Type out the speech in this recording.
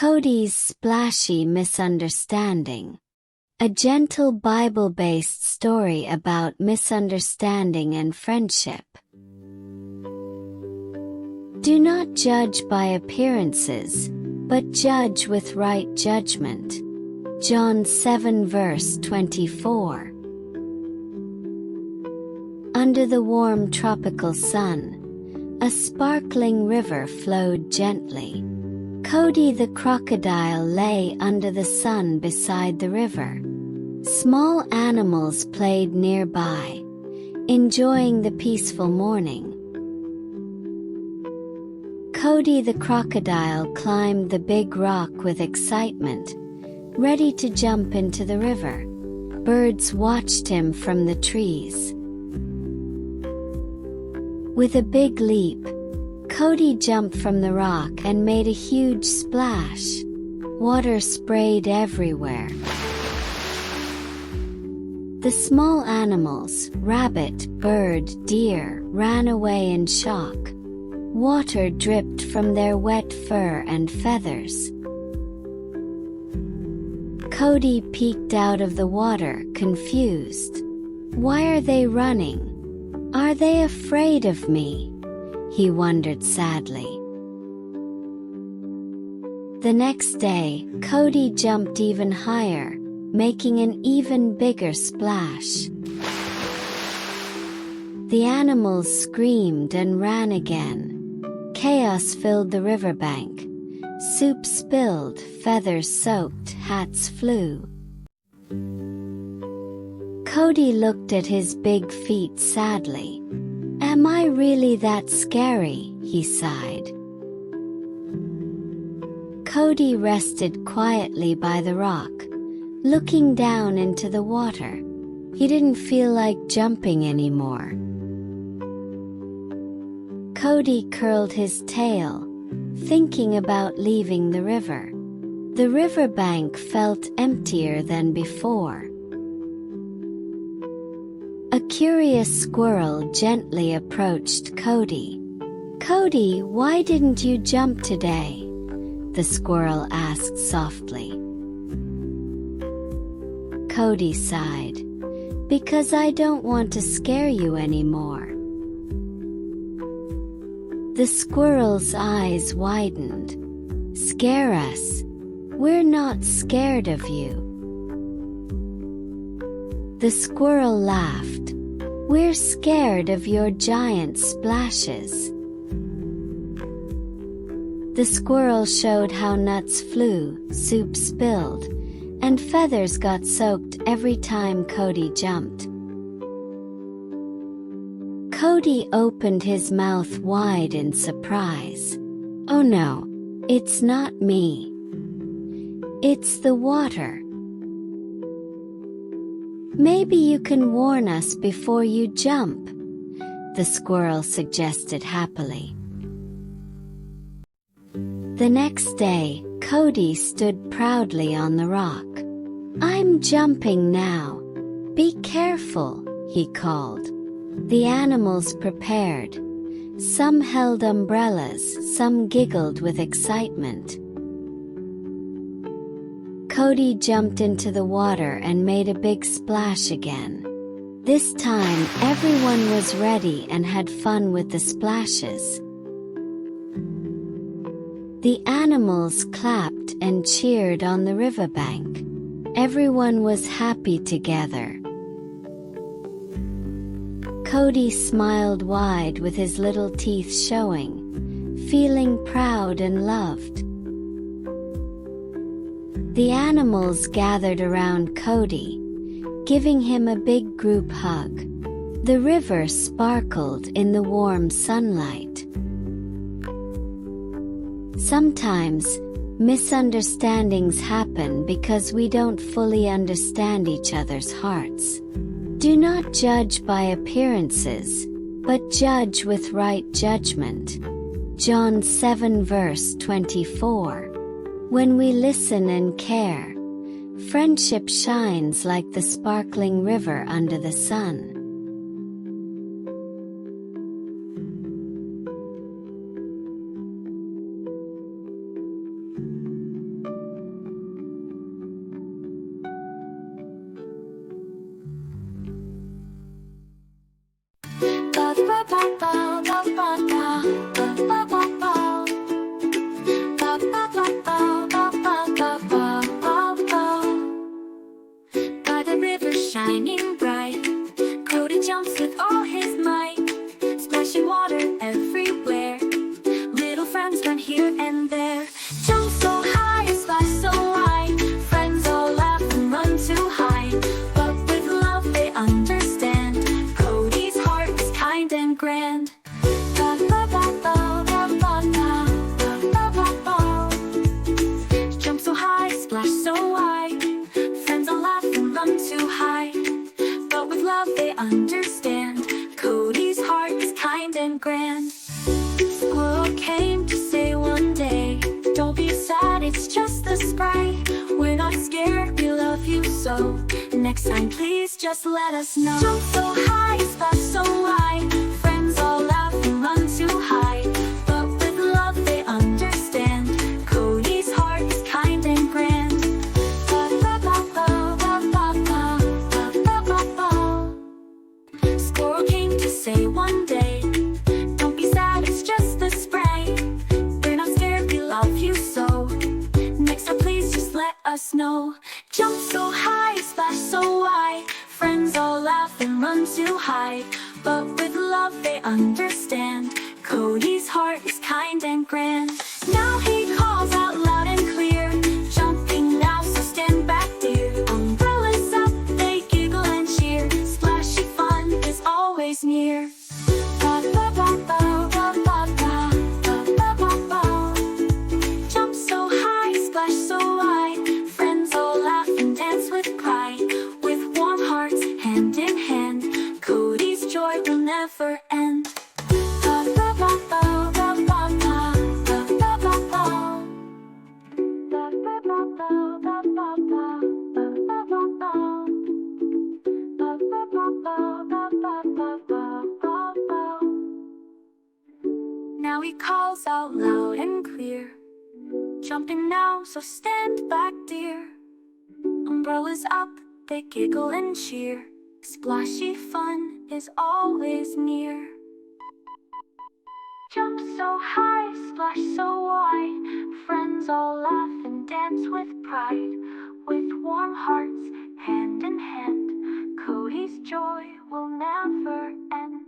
Cody's Splashy Misunderstanding. A gentle Bible-based story about misunderstanding and friendship. Do not judge by appearances, but judge with right judgment. John 7 verse 24. Under the warm tropical sun, a sparkling river flowed gently. Cody the crocodile lay under the sun beside the river. Small animals played nearby, enjoying the peaceful morning. Cody the crocodile climbed the big rock with excitement, ready to jump into the river. Birds watched him from the trees. With a big leap, Cody jumped from the rock and made a huge splash. Water sprayed everywhere. The small animals, rabbit, bird, deer, ran away in shock. Water dripped from their wet fur and feathers. Cody peeked out of the water, confused. Why are they running? Are they afraid of me? He wondered sadly. The next day, Cody jumped even higher, making an even bigger splash. The animals screamed and ran again. Chaos filled the riverbank. Soup spilled, feathers soaked, hats flew. Cody looked at his big feet sadly. Am I really that scary? He sighed. Cody rested quietly by the rock, looking down into the water. He didn't feel like jumping anymore. Cody curled his tail, thinking about leaving the river. The riverbank felt emptier than before. A curious squirrel gently approached Cody. Cody, why didn't you jump today? The squirrel asked softly. Cody sighed. Because I don't want to scare you anymore. The squirrel's eyes widened. Scare us? We're not scared of you. The squirrel laughed. We're scared of your giant splashes. The squirrel showed how nuts flew, soup spilled, and feathers got soaked every time Cody jumped. Cody opened his mouth wide in surprise. Oh no, it's not me. It's the water. Maybe you can warn us before you jump, the squirrel suggested happily. The next day, Cody stood proudly on the rock. I'm jumping now. Be careful, he called. The animals prepared. Some held umbrellas, some giggled with excitement. Cody jumped into the water and made a big splash again. This time, everyone was ready and had fun with the splashes. The animals clapped and cheered on the riverbank. Everyone was happy together. Cody smiled wide with his little teeth showing, feeling proud and loved. The animals gathered around Cody, giving him a big group hug. The river sparkled in the warm sunlight. Sometimes, misunderstandings happen because we don't fully understand each other's hearts. Do not judge by appearances, but judge with right judgment. John 7 verse 24. When we listen and care, friendship shines like the sparkling river under the sun. By the river shining bright, Cody jumps with all his might, splashing water everywhere. Little friends run here and there. Jump so high, splash so wide. Friends all laugh and run to hide. But with love they understand. Cody's heart is kind and grand. Jump so high, splash so wide. Friends all laugh and run to hide. But with love they understand. Cody's heart is kind and grand. Squirrel came to say one day, don't be sad, it's just the sprite. We're not scared, we love you so. Next time please just let us know. Jump so high, splash so wide. Friends all laugh and run to hide. But with love they understand. Cody's heart is kind and grand. Squirrel came to say one day, don't be sad, it's just the spray. We're not scared, we love you so. Next time please just let us know. Jump so high, splash so wide. Friends all laugh and run to hide. But with love they understand. Cody's heart is kind and grand. Now he calls out loud and clear, jumping now, so stand back dear. Umbrellas up, they giggle and cheer. Splashy fun is always near. Jump so high, splash so wide. Friends all laugh and dance with pride. With warm hearts, hand in hand, Cody's joy will never end. Now he calls out loud and clear, jumping now, so stand back dear. Umbrellas up, they giggle and cheer. Splashy fun is always near. Jump so high, splash so wide. Friends all laugh and dance with pride. With warm hearts, hand in hand, Cody's joy will never end.